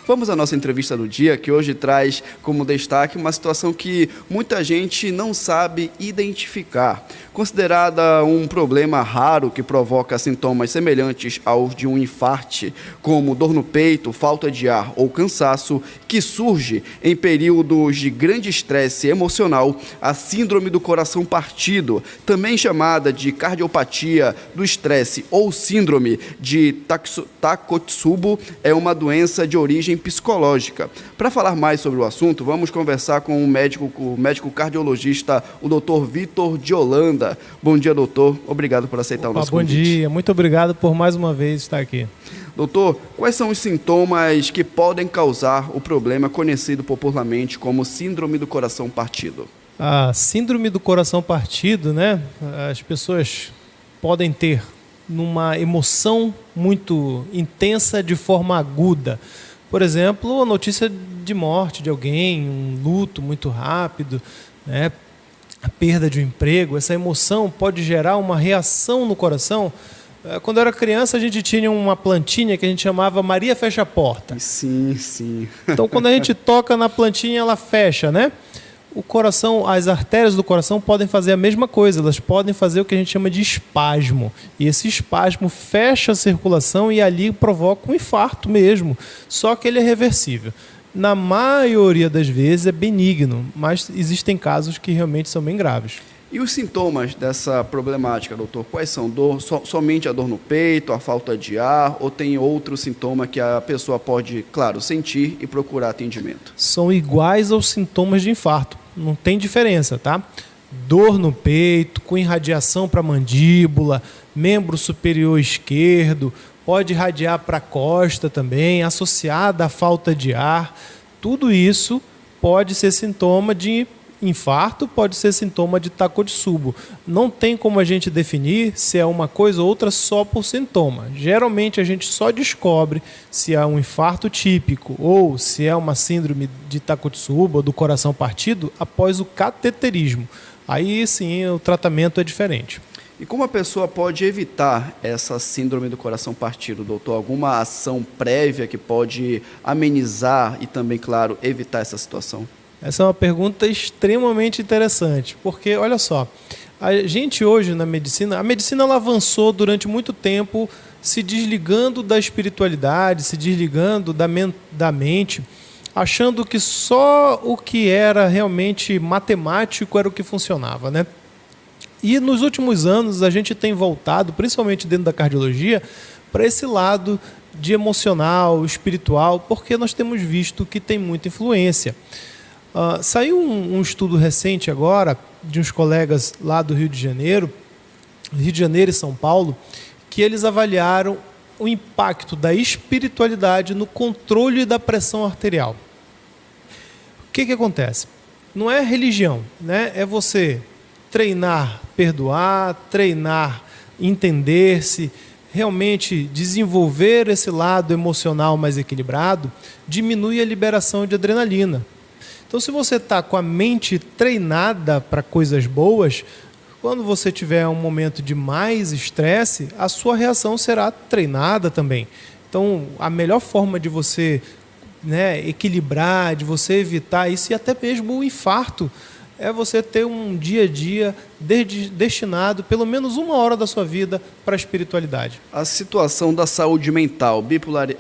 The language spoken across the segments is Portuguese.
Vamos à nossa entrevista do dia, que hoje traz como destaque uma situação que muita gente não sabe identificar. Considerada um problema raro que provoca sintomas semelhantes aos de um infarte, como dor no peito, falta de ar ou cansaço, que surge em períodos de grande estresse emocional, a síndrome do coração partido, também chamada de cardiopatia do estresse ou síndrome de Takotsubo, é uma doença de origem psicológica. Para falar mais sobre o assunto, vamos conversar com o médico cardiologista, o Dr. Vitor de Holanda. Bom dia, doutor. Obrigado por aceitar o nosso convite. Bom dia. Muito obrigado por mais uma vez estar aqui. Doutor, quais são os sintomas que podem causar o problema conhecido popularmente como síndrome do coração partido? A síndrome do coração partido, né? As pessoas podem ter numa emoção muito intensa de forma aguda. Por exemplo, a notícia de morte de alguém, um luto muito rápido, né? A perda de um emprego. Essa emoção pode gerar uma reação no coração. Quando eu era criança, a gente tinha uma plantinha que a gente chamava Maria Fecha a Porta. Sim, sim. Então, quando a gente toca na plantinha, ela fecha, né? O coração, as artérias do coração podem fazer a mesma coisa. Elas podem fazer o que a gente chama de espasmo. E esse espasmo fecha a circulação e ali provoca um infarto mesmo. Só que ele é reversível. Na maioria das vezes é benigno, mas existem casos que realmente são bem graves. E os sintomas dessa problemática, doutor? Quais são? Somente a dor no peito, a falta de ar, ou tem outro sintoma que a pessoa pode, claro, sentir e procurar atendimento? São iguais aos sintomas de infarto, não tem diferença, tá? Dor no peito, com irradiação para a mandíbula, membro superior esquerdo, pode irradiar para a costa também, associada à falta de ar. Tudo isso pode ser sintoma de infarto, pode ser sintoma de Takotsubo. Não tem como a gente definir se é uma coisa ou outra só por sintoma. Geralmente a gente só descobre se é um infarto típico ou se é uma síndrome de Takotsubo ou do coração partido após o cateterismo. Aí sim o tratamento é diferente. E como a pessoa pode evitar essa síndrome do coração partido, doutor? Alguma ação prévia que pode amenizar e também, claro, evitar essa situação? Essa é uma pergunta extremamente interessante, porque, olha só, a gente hoje na medicina, a medicina ela avançou durante muito tempo se desligando da espiritualidade, se desligando da mente, achando que só o que era realmente matemático era o que funcionava, né? E nos últimos anos a gente tem voltado, principalmente dentro da cardiologia, para esse lado de emocional, espiritual, porque nós temos visto que tem muita influência. Saiu um estudo recente agora, de uns colegas lá do Rio de Janeiro e São Paulo, que eles avaliaram o impacto da espiritualidade no controle da pressão arterial. O que acontece? Não é religião, né? É você treinar, perdoar, treinar, entender-se, realmente desenvolver esse lado emocional mais equilibrado, diminui a liberação de adrenalina. Então, se você está com a mente treinada para coisas boas, quando você tiver um momento de mais estresse, a sua reação será treinada também. Então, a melhor forma de você, equilibrar, de você evitar isso, e até mesmo o infarto, é você ter um dia a dia destinado pelo menos 1 hora da sua vida para a espiritualidade. A situação da saúde mental,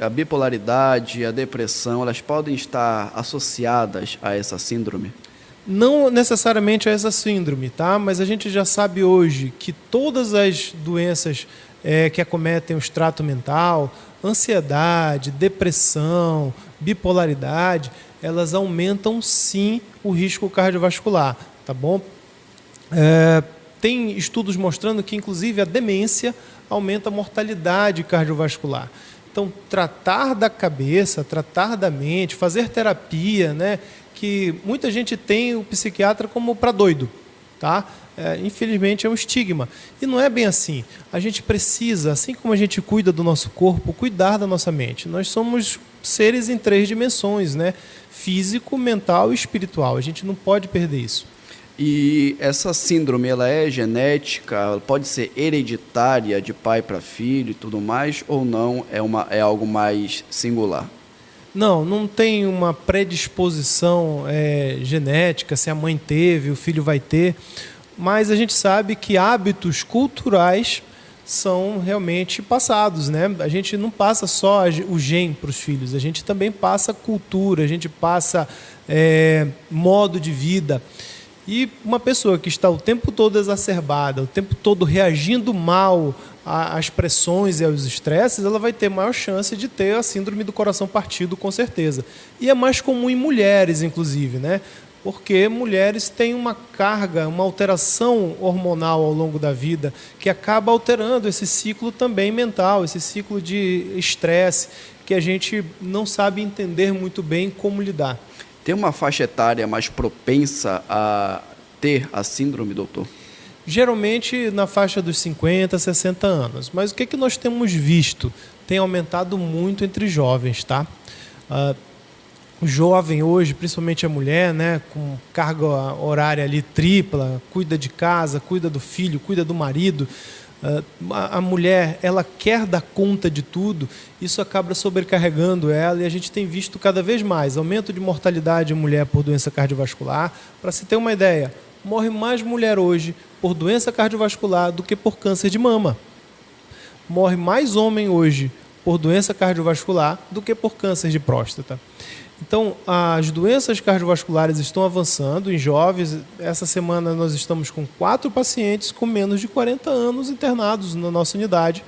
a bipolaridade, a depressão, elas podem estar associadas a essa síndrome? Não necessariamente a essa síndrome, tá? Mas a gente já sabe hoje que todas as doenças que acometem o extrato mental, ansiedade, depressão, bipolaridade, elas aumentam sim o risco cardiovascular, tá bom? Tem estudos mostrando que inclusive a demência aumenta a mortalidade cardiovascular. Então, tratar da cabeça, tratar da mente, fazer terapia, né? Que muita gente tem o psiquiatra como para doido, tá? Infelizmente é um estigma. E não é bem assim. A gente precisa, assim como a gente cuida do nosso corpo, cuidar da nossa mente. Nós somos seres em 3 dimensões, né? Físico, mental e espiritual. A gente não pode perder isso. E essa síndrome, ela é genética, ela pode ser hereditária de pai para filho e tudo mais, ou não, é algo mais singular? Não tem uma predisposição genética, se a mãe teve, o filho vai ter, mas a gente sabe que hábitos culturais são realmente passados, né? A gente não passa só o gene para os filhos, a gente também passa cultura, a gente passa modo de vida. E uma pessoa que está o tempo todo exacerbada, o tempo todo reagindo mal às pressões e aos estresses, ela vai ter maior chance de ter a síndrome do coração partido, com certeza. E é mais comum em mulheres, inclusive, né? Porque mulheres têm uma carga, uma alteração hormonal ao longo da vida que acaba alterando esse ciclo também mental, esse ciclo de estresse que a gente não sabe entender muito bem como lidar. Tem uma faixa etária mais propensa a ter a síndrome, doutor? Geralmente na faixa dos 50, 60 anos. Mas o que nós temos visto? Tem aumentado muito entre jovens, tá? O jovem hoje, principalmente a mulher, né, com carga horária ali tripla, cuida de casa, cuida do filho, cuida do marido. A mulher, ela quer dar conta de tudo, isso acaba sobrecarregando ela e a gente tem visto cada vez mais aumento de mortalidade em mulher por doença cardiovascular. Para se ter uma ideia, morre mais mulher hoje por doença cardiovascular do que por câncer de mama. Morre mais homem hoje por doença cardiovascular do que por câncer de próstata. Então, as doenças cardiovasculares estão avançando em jovens. Essa semana nós estamos com 4 pacientes com menos de 40 anos internados na nossa unidade,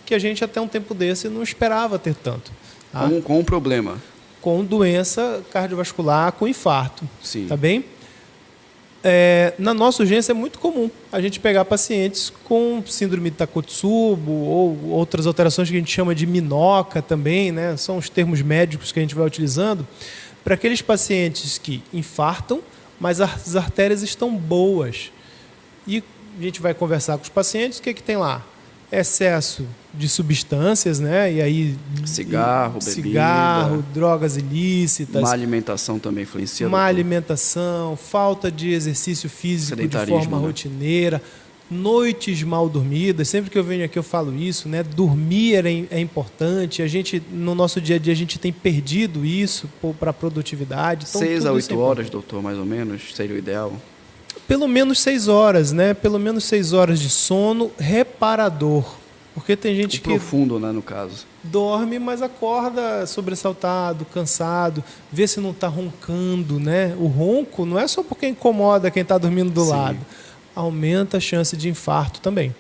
que a gente até um tempo desse não esperava ter tanto. Tá? Com um problema? Com doença cardiovascular, com infarto. Sim. Tá bem? Na nossa urgência é muito comum a gente pegar pacientes com síndrome de Takotsubo ou outras alterações que a gente chama de minoca também, né? São os termos médicos que a gente vai utilizando para aqueles pacientes que infartam, mas as artérias estão boas. E a gente vai conversar com os pacientes, o que tem lá? Excesso de substâncias, né? E aí cigarro, drogas ilícitas. Má alimentação também influencia. Má alimentação, falta de exercício físico de forma rotineira, noites mal dormidas. Sempre que eu venho aqui eu falo isso, né? Dormir é importante. A gente, no nosso dia a dia, a gente tem perdido isso para a produtividade. Então, 6 a 8 horas, doutor, mais ou menos, seria o ideal? Pelo menos 6 horas, né? Pelo menos 6 horas de sono reparador. Porque tem gente que profundo, né, no caso. Dorme, mas acorda sobressaltado, cansado, vê se não está roncando, né? O ronco não é só porque incomoda quem está dormindo do lado. Aumenta a chance de infarto também.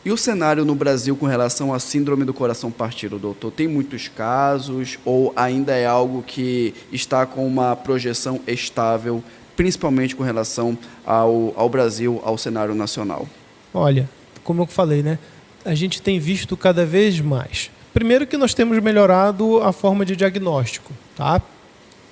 E o cenário no Brasil com relação à síndrome do coração partido, doutor? Tem muitos casos ou ainda é algo que está com uma projeção estável, principalmente com relação ao Brasil, ao cenário nacional? Olha, como eu falei, né? A gente tem visto cada vez mais. Primeiro que nós temos melhorado a forma de diagnóstico, tá?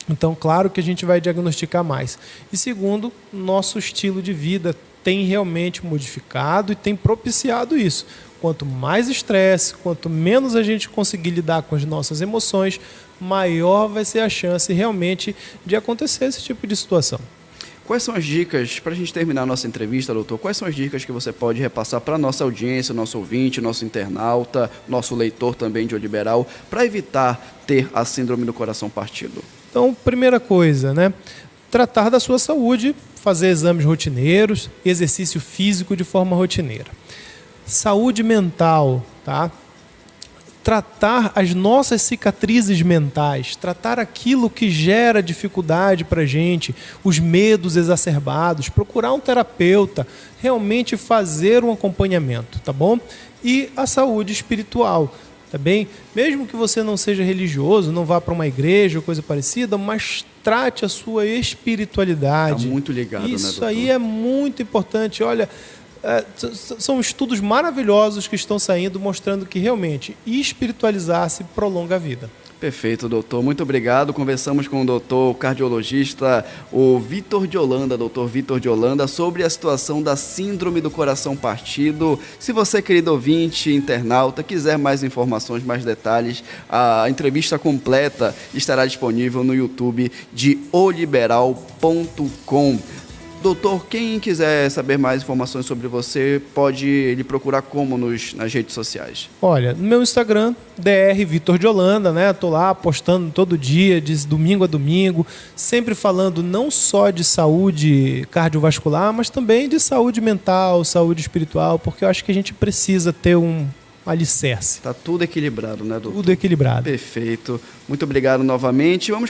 Então, claro que a gente vai diagnosticar mais. E segundo, nosso estilo de vida tem realmente modificado e tem propiciado isso. Quanto mais estresse, quanto menos a gente conseguir lidar com as nossas emoções, maior vai ser a chance realmente de acontecer esse tipo de situação. Quais são as dicas, para a gente terminar a nossa entrevista, doutor, quais são as dicas que você pode repassar para a nossa audiência, nosso ouvinte, nosso internauta, nosso leitor também de O Liberal, para evitar ter a síndrome do coração partido? Então, primeira coisa, né? Tratar da sua saúde, fazer exames rotineiros, exercício físico de forma rotineira. Saúde mental, tá? Tratar as nossas cicatrizes mentais, tratar aquilo que gera dificuldade para a gente, os medos exacerbados, procurar um terapeuta, realmente fazer um acompanhamento, tá bom? E a saúde espiritual, tá bem? Mesmo que você não seja religioso, não vá para uma igreja ou coisa parecida, mas trate a sua espiritualidade. Está muito ligado, isso, né, doutor? aí é muito importante. Olha, são estudos maravilhosos que estão saindo mostrando que realmente espiritualizar-se prolonga a vida. Perfeito, doutor. Muito obrigado. Conversamos com o doutor cardiologista, o Vitor de Holanda, doutor Vitor de Holanda, sobre a situação da síndrome do coração partido. Se você, querido ouvinte, internauta, quiser mais informações, mais detalhes, a entrevista completa estará disponível no YouTube de oliberal.com. Doutor, quem quiser saber mais informações sobre você, pode lhe procurar como nas redes sociais? Olha, no meu Instagram, Dr. Vitor de Holanda, né? Tô lá postando todo dia, de domingo a domingo, sempre falando não só de saúde cardiovascular, mas também de saúde mental, saúde espiritual, porque eu acho que a gente precisa ter um alicerce. Tá tudo equilibrado, né, doutor? Tudo equilibrado. Perfeito. Muito obrigado novamente. Vamos